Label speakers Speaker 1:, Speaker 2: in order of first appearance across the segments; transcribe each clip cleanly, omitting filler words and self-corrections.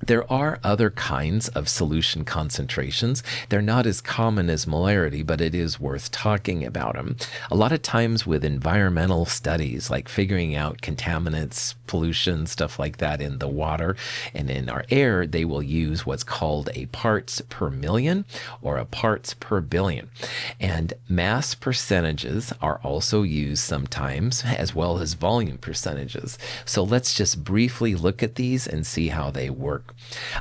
Speaker 1: There are other kinds of solution concentrations. They're not as common as molarity, but it is worth talking about them. A lot of times with environmental studies, like figuring out contaminants, pollution, stuff like that in the water and in our air, they will use what's called a parts per million or a parts per billion. And mass percentages are also used sometimes, as well as volume percentages. So let's just briefly look at these and see how they work.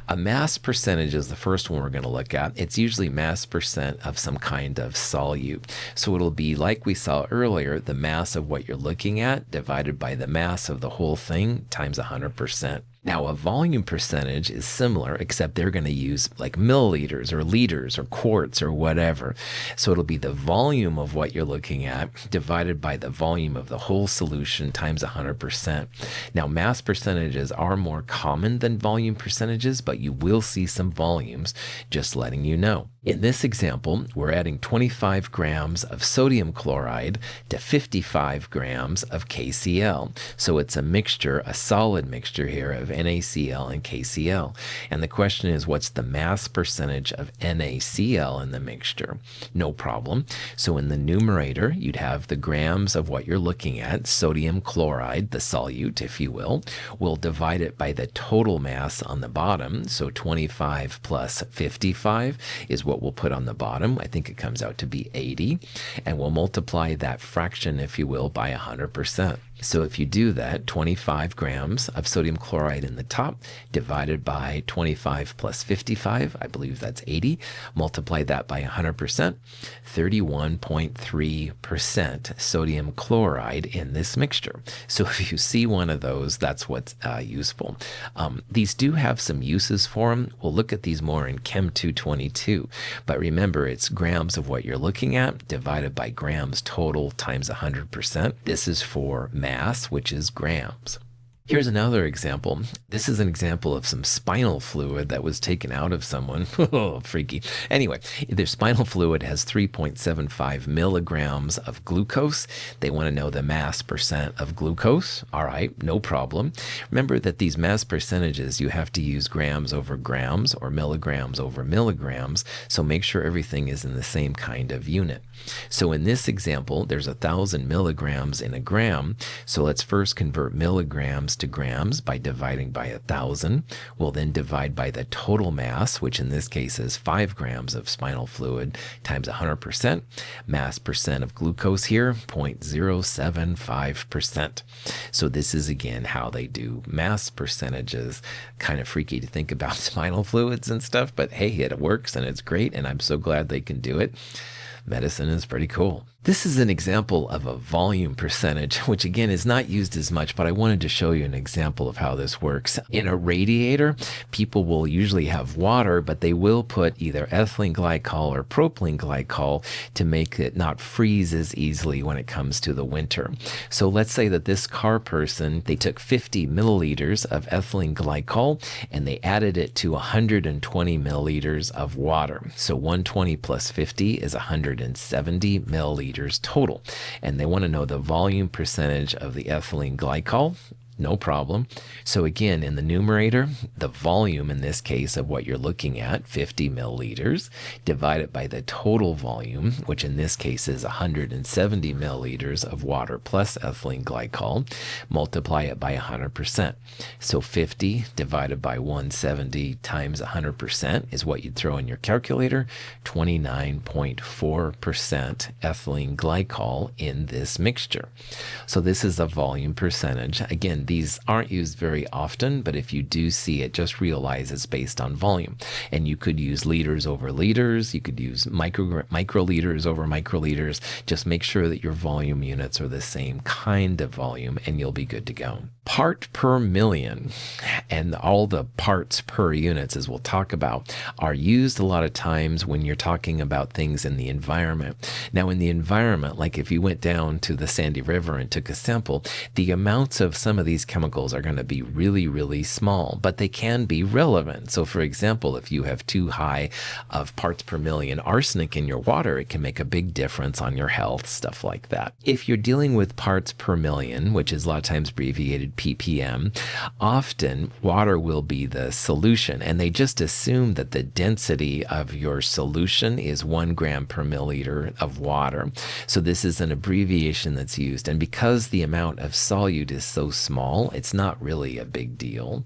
Speaker 1: A mass percentage is the first one we're going to look at. It's usually mass percent of some kind of solute. So it'll be like we saw earlier, the mass of what you're looking at divided by the mass of the whole thing times 100%. Now, a volume percentage is similar, except they're going to use like milliliters or liters or quarts or whatever. So it'll be the volume of what you're looking at divided by the volume of the whole solution times 100%. Now, mass percentages are more common than volume percentages, but you will see some volumes, just letting you know. In this example, we're adding 25 grams of sodium chloride to 55 grams of KCl. So it's a mixture, a solid mixture here of NaCl and KCl. And the question is, what's the mass percentage of NaCl in the mixture? No problem. So in the numerator, you'd have the grams of what you're looking at, sodium chloride, the solute, if you will. We'll divide it by the total mass on the bottom. So 25 plus 55 is what we'll put on the bottom. I think it comes out to be 80. And we'll multiply that fraction, if you will, by 100%. So if you do that, 25 grams of sodium chloride in the top divided by 25 plus 55, I believe that's 80, multiply that by 100%, 31.3% sodium chloride in this mixture. So if you see one of those, that's what's useful. These do have some uses for them. We'll look at these more in Chem 222, but remember, it's grams of what you're looking at divided by grams total times 100%. This is for mass, which is grams. Here's another example. This is an example of some spinal fluid that was taken out of someone. Oh, freaky. Anyway, their spinal fluid has 3.75 milligrams of glucose. They want to know the mass percent of glucose. All right, no problem. Remember that these mass percentages, you have to use grams over grams or milligrams over milligrams. So make sure everything is in the same kind of unit. So in this example, there's 1,000 milligrams in a gram. So let's first convert milligrams to grams by dividing by 1,000. We'll then divide by the total mass, which in this case is 5 grams of spinal fluid times 100%. Mass percent of glucose here, 0.075%. So this is again how they do mass percentages. Kind of freaky to think about spinal fluids and stuff, but hey, it works and it's great, and I'm so glad they can do it. Medicine is pretty cool. This is an example of a volume percentage, which again is not used as much, but I wanted to show you an example of how this works. In a radiator, people will usually have water, but they will put either ethylene glycol or propylene glycol to make it not freeze as easily when it comes to the winter. So let's say that this car person, they took 50 milliliters of ethylene glycol and they added it to 120 milliliters of water. So 120 plus 50 is 170 milliliters total, and they want to know the volume percentage of the ethylene glycol. No problem. So again, in the numerator, the volume in this case of what you're looking at, 50 milliliters, divided by the total volume, which in this case is 170 milliliters of water plus ethylene glycol, multiply it by 100%. So 50 divided by 170 times 100% is what you'd throw in your calculator, 29.4% ethylene glycol in this mixture. So this is a volume percentage. Again, these aren't used very often, but if you do see it, just realize it's based on volume. And you could use liters over liters. You could use microliters over microliters. Just make sure that your volume units are the same kind of volume, and you'll be good to go. Part per million and all the parts per units, as we'll talk about, are used a lot of times when you're talking about things in the environment. Now, in the environment, like if you went down to the Sandy River and took a sample, the amounts of some of these these chemicals are going to be really, really small, but they can be relevant. So for example, if you have too high of parts per million arsenic in your water, it can make a big difference on your health, stuff like that. If you're dealing with parts per million, which is a lot of times abbreviated ppm, often water will be the solution, and they just assume that the density of your solution is 1 gram per milliliter of water. So this is an abbreviation that's used, and because the amount of solute is so small, it's not really a big deal.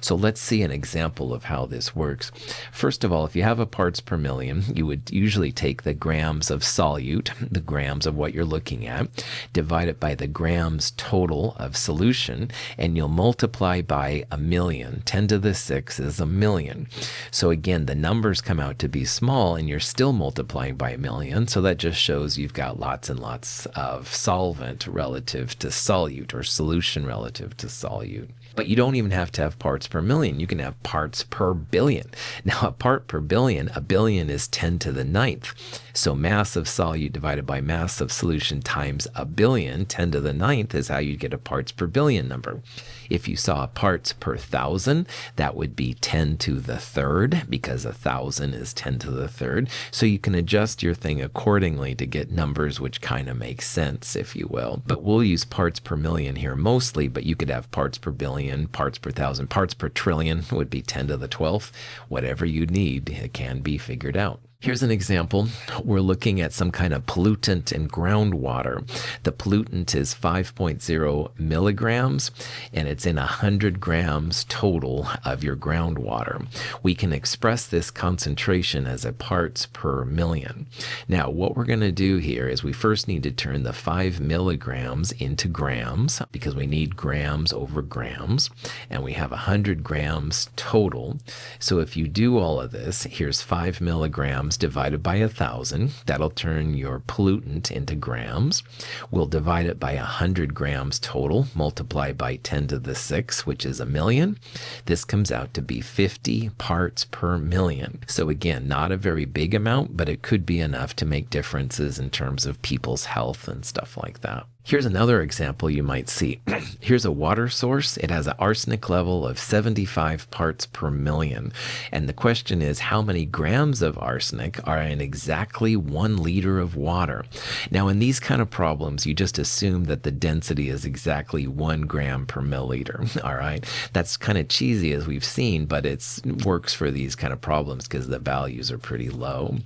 Speaker 1: So let's see an example of how this works. First of all, if you have a parts per million, you would usually take the grams of solute, the grams of what you're looking at, divide it by the grams total of solution, and you'll multiply by 1,000,000. 10 to the 6 is 1,000,000. So again, the numbers come out to be small, and you're still multiplying by 1,000,000. So that just shows you've got lots and lots of solvent relative to solute, or solution relative to solute. But you don't even have to have parts per million. You can have parts per billion. Now, a part per billion, a billion is 10 to the 9th. So mass of solute divided by mass of solution times a billion, 10 to the 9th, is how you get a parts per billion number. If you saw parts per thousand, that would be 10 to the 3rd, because 1,000 is 10 to the 3rd. So you can adjust your thing accordingly to get numbers which kind of make sense, if you will. But we'll use parts per million here mostly, but you could have parts per billion, parts per thousand, parts per trillion would be 10 to the 12th. Whatever you need, it can be figured out. Here's an example. We're looking at some kind of pollutant in groundwater. The pollutant is 5.0 milligrams, and it's in 100 grams total of your groundwater. We can express this concentration as a parts per million. Now, what we're going to do here is we first need to turn the 5 milligrams into grams, because we need grams over grams, and we have 100 grams total. So if you do all of this, here's 5 milligrams divided by 1,000. That'll turn your pollutant into grams. We'll divide it by 100 grams total, multiply by 10 to the 6, which is 1,000,000. This comes out to be 50 parts per million. So again, not a very big amount, but it could be enough to make differences in terms of people's health and stuff like that. Here's another example you might see. Here's a water source. It has an arsenic level of 75 parts per million. And the question is, how many grams of arsenic are in exactly 1 liter of water? Now, in these kind of problems, you just assume that the density is exactly 1 gram per milliliter. All right. That's kind of cheesy, as we've seen, but it works for these kind of problems because the values are pretty low.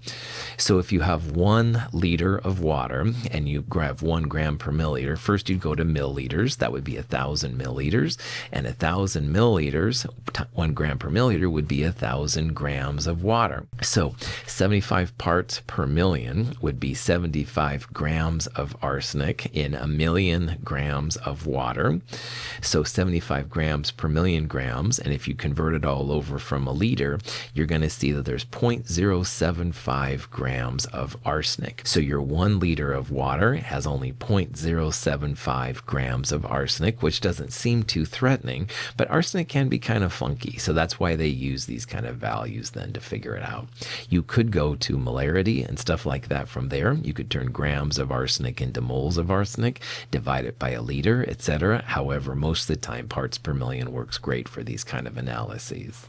Speaker 1: So if you have 1 liter of water and you grab 1 gram per milliliter, first you'd go to milliliters. That would be 1,000 milliliters, and 1,000 milliliters, 1 gram per milliliter, would be 1,000 grams of water. So 75 parts per million would be 75 grams of arsenic in 1,000,000 grams of water. So 75 grams per million grams, and if you convert it all over from a liter, you're going to see that there's 0.075 grams of arsenic. So your 1 liter of water has only 0.075 grams of arsenic, which doesn't seem too threatening, but arsenic can be kind of funky. So that's why they use these kind of values then to figure it out. You could go to molarity and stuff like that from there. You could turn grams of arsenic into moles of arsenic, divide it by a liter, etc. However, most of the time, parts per million works great for these kind of analyses.